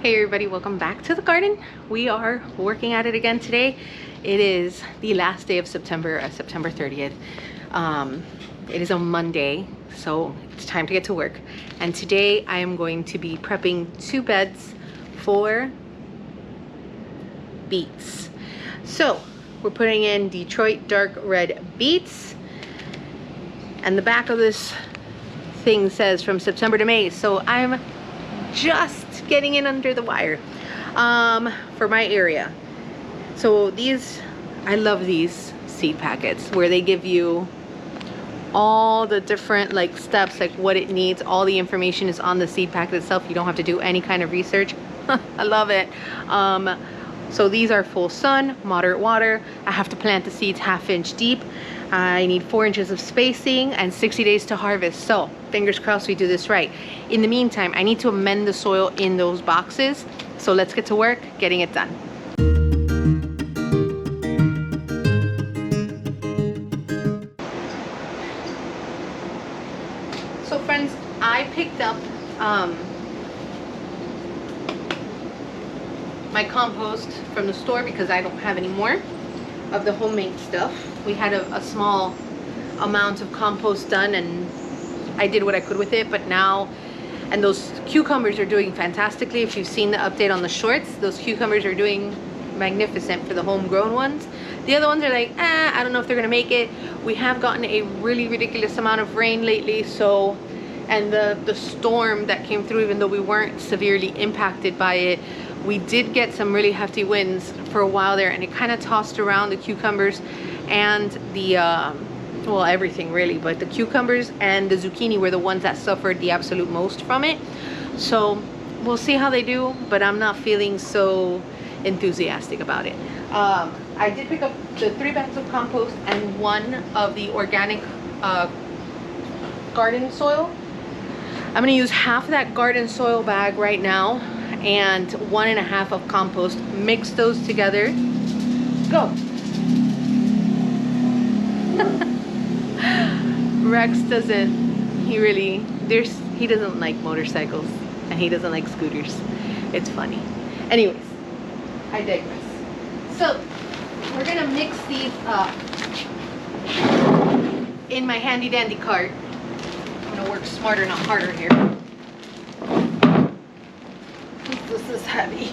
Hey everybody, welcome back to the garden. We are working at it again today. It is the last day of September, September 30th. It is a Monday, so it's time to get to work. And today I am going to be prepping 2 beds for beets. So we're putting in Detroit dark red beets. And the back of this thing says from September to May. So I'm just getting in under the wire for my area. So these, I love these seed packets where they give you all the different like steps, like what it needs. All the information is on the seed packet itself. You don't have to do any kind of research. I love it. So these are full sun, moderate water. I have to plant the seeds 1/2 inch deep. I need 4 inches of spacing and 60 days to harvest. So fingers crossed we do this right. In the meantime, I need to amend the soil in those boxes. So let's get to work getting it done. So friends, I picked up my compost from the store because I don't have any more of the homemade stuff. We had a small amount of compost done and I did what I could with it, but now, and those cucumbers are doing fantastically. If you've seen the update on the shorts, those cucumbers are doing magnificent for the homegrown ones. The other ones are like, I don't know if they're gonna make it. We have gotten a really ridiculous amount of rain lately, so, and the storm that came through, even though we weren't severely impacted by it, we did get some really hefty winds for a while there, and it kind of tossed around the cucumbers and the well, everything really, but the cucumbers and the zucchini were the ones that suffered the absolute most from it. So we'll see how they do, but I'm not feeling so enthusiastic about it. I did pick up the 3 bags of compost and 1 of the organic garden soil. I'm gonna use half of that garden soil bag right now and 1 1/2 of compost. Mix those together. Go. Rex doesn't, he doesn't like motorcycles and he doesn't like scooters. It's funny. Anyways, I digress. So we're gonna mix these up in my handy dandy cart. I'm gonna work smarter, not harder here. This is heavy.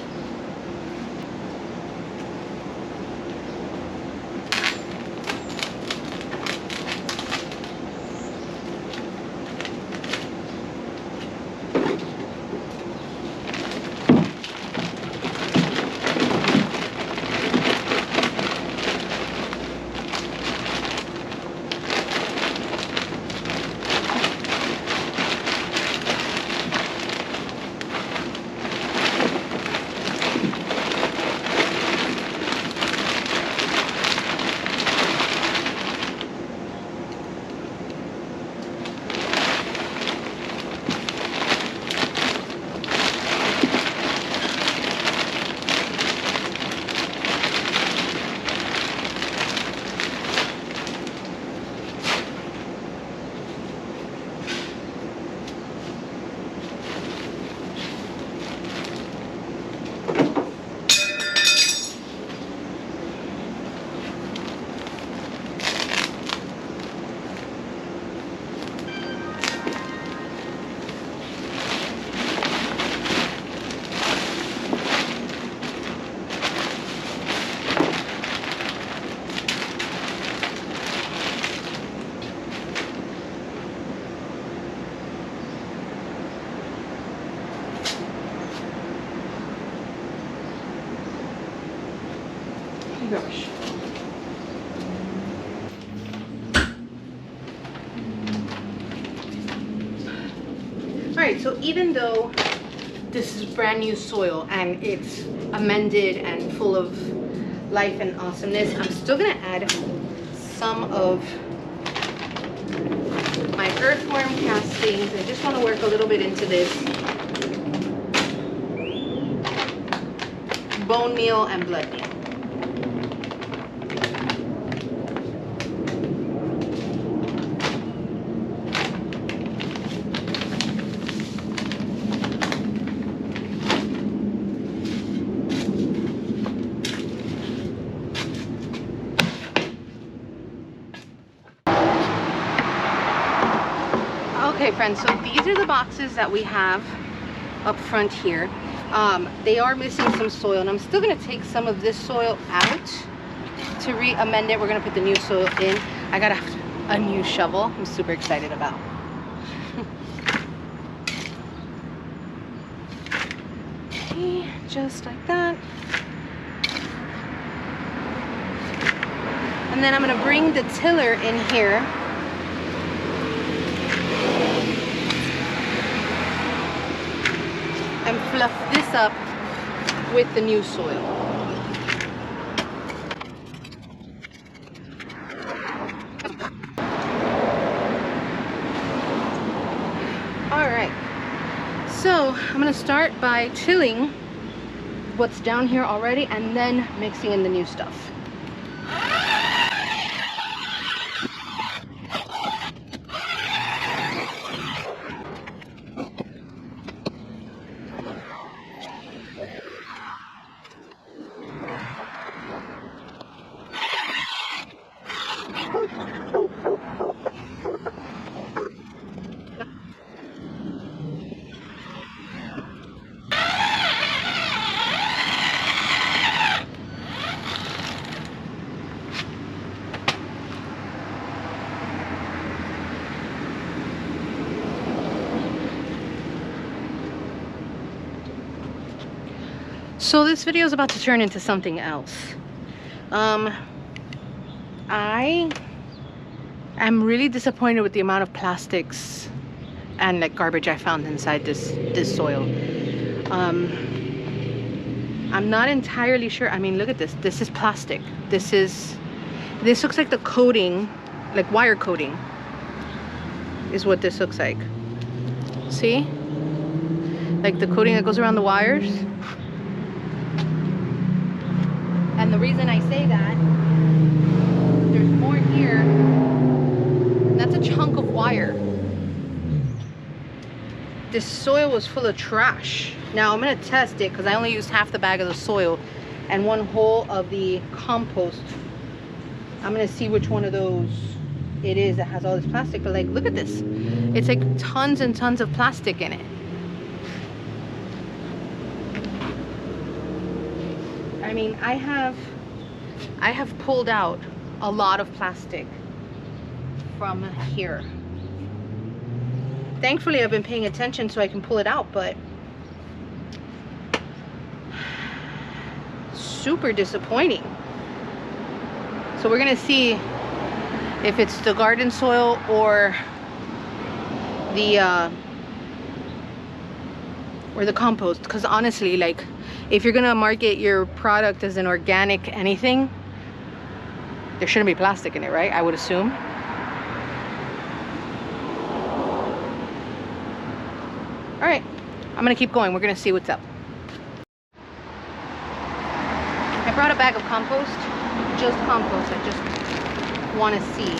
Gosh. Alright, so even though this is brand new soil and it's amended and full of life and awesomeness, I'm still gonna add some of my earthworm castings. I just want to work a little bit into this bone meal and blood meal. friends, so these are the boxes that we have up front here. They are missing some soil, and I'm still going to take some of this soil out to re-amend it. We're going to put the new soil in. I got a new shovel I'm super excited about. Okay, just like that. And then I'm going to bring the tiller in here. And fluff this up with the new soil. Alright, so I'm going to start by tilling what's down here already and then mixing in the new stuff. So this video is about to turn into something else. I am really disappointed with the amount of plastics and like garbage I found inside this soil. I'm not entirely sure. I mean, look at this. This is plastic. This looks like the coating, like wire coating, is what this looks like. See? Like the coating that goes around the wires. And the reason I say that, there's more here. That's a chunk of wire. This soil was full of trash. Now I'm gonna test it because I only used half the bag of the soil and one whole of the compost. I'm gonna see which one of those it is that has all this plastic. But like, look at this. It's like tons and tons of plastic in it. I mean, I have pulled out a lot of plastic from here. Thankfully, I've been paying attention so I can pull it out, but super disappointing. So we're gonna see if it's the garden soil or the compost, because honestly, like, if you're gonna market your product as an organic anything, there shouldn't be plastic in it, right? I would assume. All right, I'm gonna keep going. We're gonna see what's up. I brought a bag of compost, just compost. I just want to see.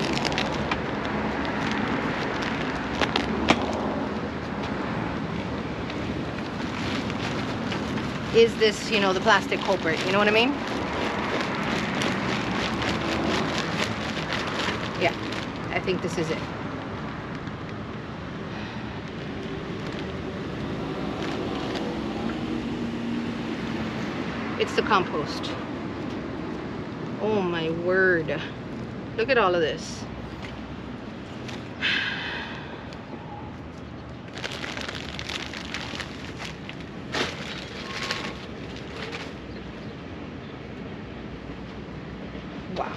Is this, you know, the plastic culprit? You know what I mean? Yeah, I think this is it. It's the compost. Oh my word. Look at all of this. Wow.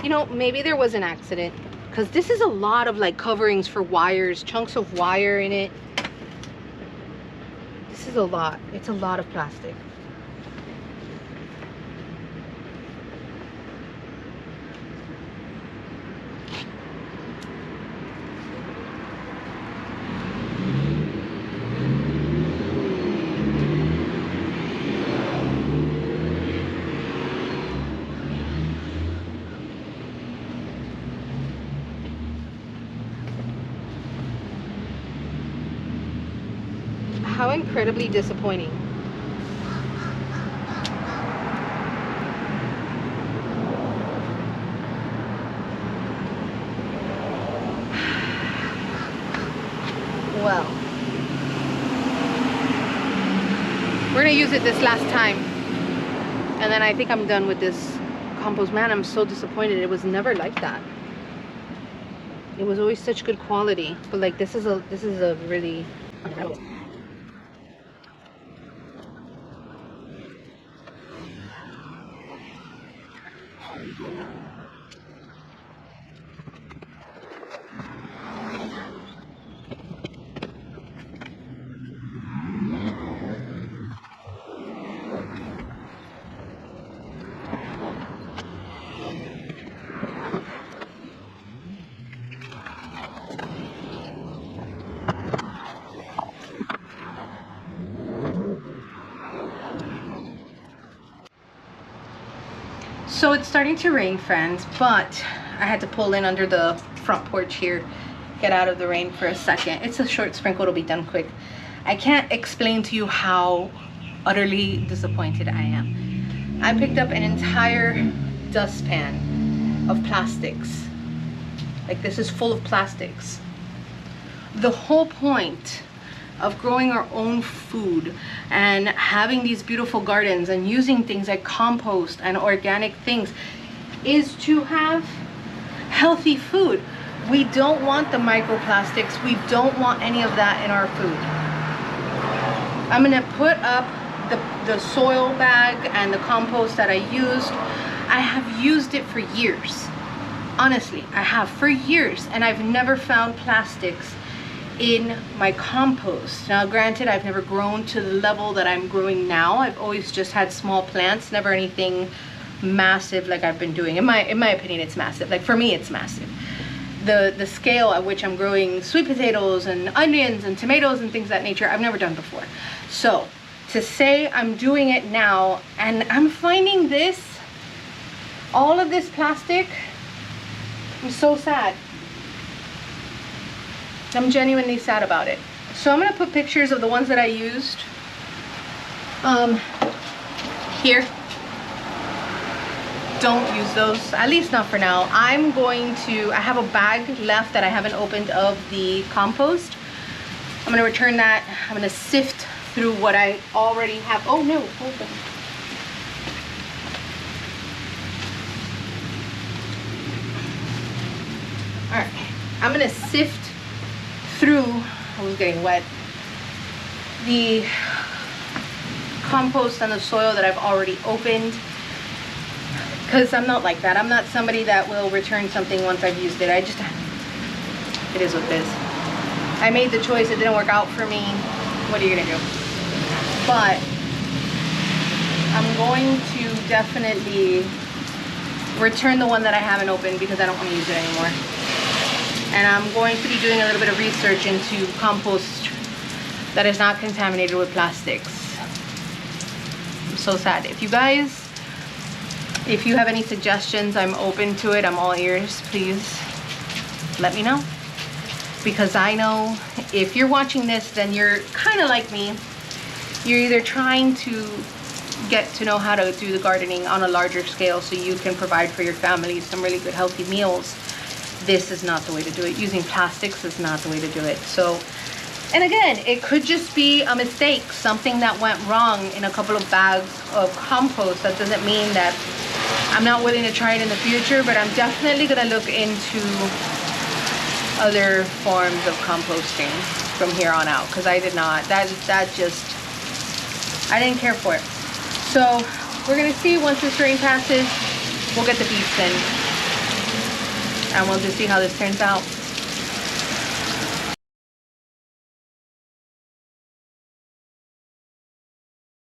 You know, maybe there was an accident, because this is a lot of like coverings for wires, chunks of wire in it. This is a lot. It's a lot of plastic. how incredibly disappointing. Well, we're gonna use it this last time, and then I think I'm done with this compost. Man, I'm so disappointed. It was never like that. It was always such good quality, but like this is a really incredible. So it's starting to rain, friends, but I had to pull in under the front porch here, get out of the rain for a second. It's a short sprinkle, it'll be done quick. I can't explain to you how utterly disappointed I am. I picked up an entire dustpan of plastics. Like, this is full of plastics. The whole point of growing our own food and having these beautiful gardens and using things like compost and organic things is to have healthy food. We don't want the microplastics. We don't want any of that in our food. I'm gonna put up the soil bag and the compost that I used. I have used it for years. Honestly, I have for years, and I've never found plastics in my compost. Now granted, I've never grown to the level that I'm growing now. I've always just had small plants, never anything massive like I've been doing. In my opinion, it's massive. Like, for me, it's massive. The scale at which I'm growing sweet potatoes and onions and tomatoes and things of that nature, I've never done before. So to say I'm doing it now and I'm finding this, all of this plastic, I'm so sad. I'm genuinely sad about it. So I'm gonna put pictures of the ones that I used here. Don't use those, at least not for now. I have a bag left that I haven't opened of the compost. I'm gonna return that. I'm gonna sift through what I already have. Oh no, hold on. All right, I'm gonna sift through, I was getting wet, the compost and the soil that I've already opened, because I'm not like that. I'm not somebody that will return something once I've used it. It is what it is. I made the choice, it didn't work out for me. What are you gonna do? But I'm going to definitely return the one that I haven't opened because I don't want to use it anymore. And I'm going to be doing a little bit of research into compost that is not contaminated with plastics. I'm so sad. If you have any suggestions, I'm open to it. I'm all ears. Please let me know. Because I know if you're watching this, then you're kind of like me. You're either trying to get to know how to do the gardening on a larger scale so you can provide for your family some really good healthy meals. This is not the way to do it. Using plastics is not the way to do it. So, and again, it could just be a mistake, something that went wrong in a couple of bags of compost. That doesn't mean that I'm not willing to try it in the future, but I'm definitely gonna look into other forms of composting from here on out, because I did not, I didn't care for it. So we're gonna see once this rain passes, we'll get the beets in. And we'll just see how this turns out.